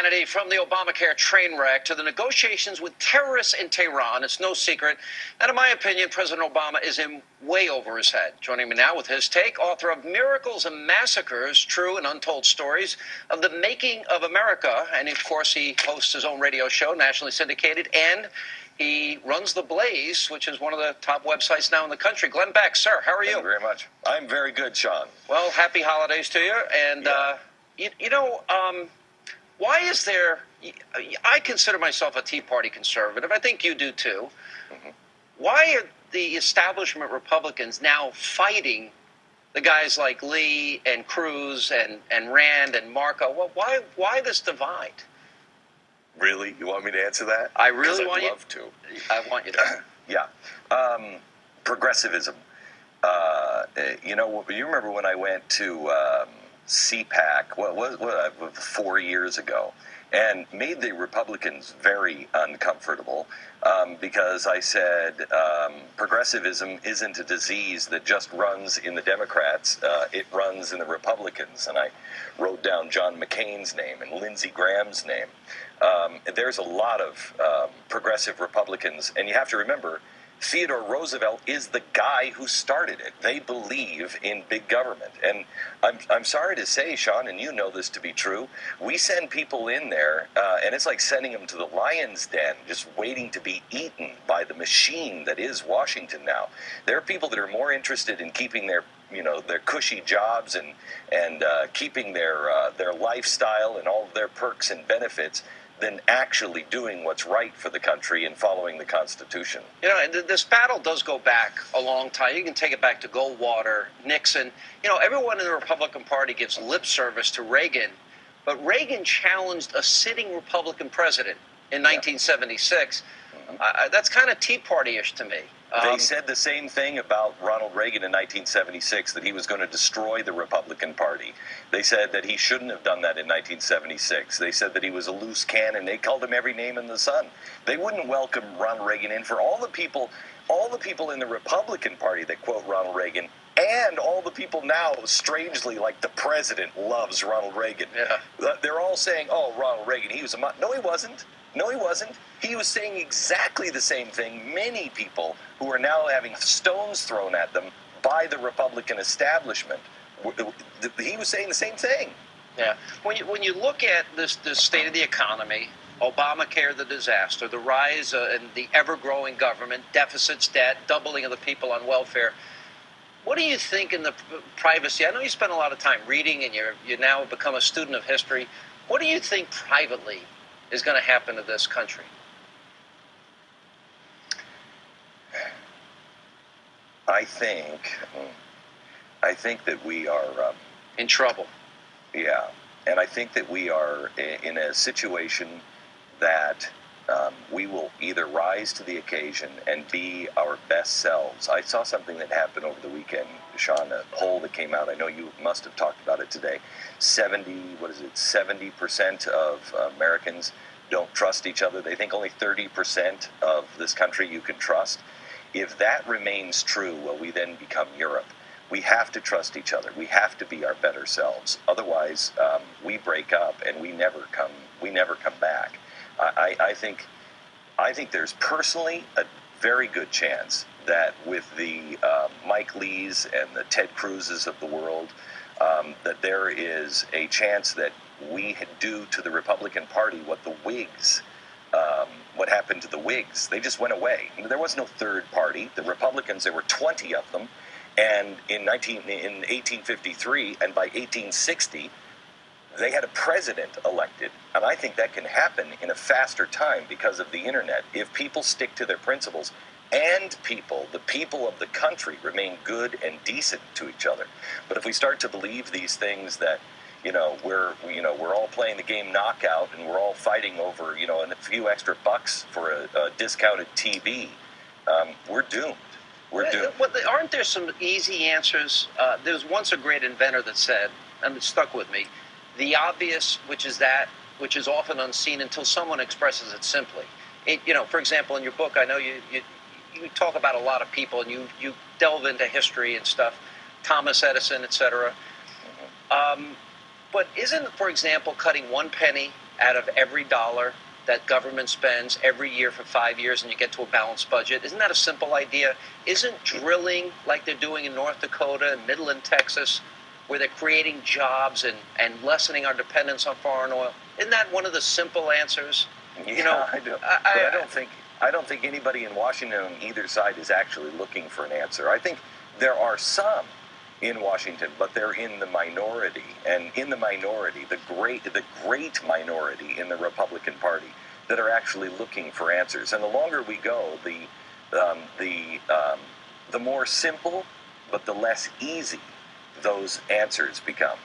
Hannity, from the Obamacare train wreck to the negotiations with terrorists in Tehran, it's no secret that, in my opinion, President Obama is in way over his head. Joining me now with his take, author of Miracles and Massacres, True and Untold Stories of the Making of America. And, of course, he hosts his own radio show, nationally syndicated, and he runs The Blaze, which is one of the top websites now in the country. Glen Beck, sir, how are you? Thank you very much. I'm very good, Sean. Well, happy holidays to you. And, why is there, I consider myself a Tea Party conservative. I think you do too. Mm-hmm. Why are the establishment Republicans now fighting the guys like Lee and Cruz and Rand and Marco? Well, why this divide? Really? You want me to answer that? I really want you. I'd love to. I want you to. Yeah. Progressivism. You remember when I went to CPAC, what was 4 years ago, and made the Republicans very uncomfortable because I said progressivism isn't a disease that just runs in the Democrats, it runs in the Republicans. And I wrote down John McCain's name and Lindsey Graham's name. There's a lot of progressive Republicans, and you have to remember, Theodore Roosevelt is the guy who started it. They believe in big government. And I'm sorry to say, Sean, and you know this to be true, we send people in there, and it's like sending them to the lion's den, just waiting to be eaten by the machine that is Washington now. There are people that are more interested in keeping their cushy jobs and keeping their lifestyle and all of their perks and benefits than actually doing what's right for the country and following the Constitution. And this battle does go back a long time. You can take it back to Goldwater, Nixon. Everyone in the Republican Party gives lip service to Reagan, but Reagan challenged a sitting Republican president in 1976. That's kind of Tea Party-ish to me. They said the same thing about Ronald Reagan in 1976, that he was going to destroy the Republican Party. They said that he shouldn't have done that in 1976. They said that he was a loose cannon. They called him every name in the sun. They wouldn't welcome Ronald Reagan in. For all the people in the Republican Party that quote Ronald Reagan, and all the people now, strangely, like the president loves Ronald Reagan. Yeah. They're all saying, oh, Ronald Reagan, he was No, he wasn't. No, he wasn't. He was saying exactly the same thing. Many people who are now having stones thrown at them by the Republican establishment, he was saying the same thing. Yeah. When you look at this state of the economy, Obamacare, the disaster, the rise and the ever-growing government, deficits, debt, doubling of the people on welfare, what do you think in the privacy? I know you spend a lot of time reading, and you now become a student of history. What do you think privately is going to happen to this country? I think that we are in trouble. Yeah, and I think that we are in a situation that we will either rise to the occasion and be our best selves. I saw something that happened over the weekend, Sean, a poll that came out. I know you must have talked about it today. 70% of Americans don't trust each other. They think only 30% of this country you can trust. If that remains true, well, we then become Europe. We have to trust each other. We have to be our better selves. Otherwise, we break up and we never come back. I think there's personally a very good chance that with the Mike Lees and the Ted Cruzes of the world, that there is a chance that we do to the Republican Party what the Whigs, what happened to the Whigs. They just went away. There was no third party. The Republicans, there were 20 of them, and in 1853 and by 1860, they had a president elected. And I think that can happen in a faster time because of the internet. If people stick to their principles, and the people of the country remain good and decent to each other. But if we start to believe these things that, we're all playing the game knockout and we're all fighting over, a few extra bucks for a discounted TV, we're doomed. We're doomed. Aren't there some easy answers? There was once a great inventor that said, and it stuck with me, the obvious, which is often unseen until someone expresses it simply. For example, in your book, I know you talk about a lot of people, and you delve into history and stuff, Thomas Edison, etc. But isn't, for example, cutting one penny out of every dollar that government spends every year for 5 years, and you get to a balanced budget. Isn't that a simple idea? Isn't drilling like they're doing in North Dakota and Midland, Texas, where they're creating jobs and lessening our dependence on foreign oil? Isn't that one of the simple answers? Yeah, I do. I don't think anybody in Washington on either side is actually looking for an answer. I think there are some in Washington, but they're in the minority, and in the minority, the great minority in the Republican Party that are actually looking for answers. And the longer we go, the more simple, but the less easy those answers become.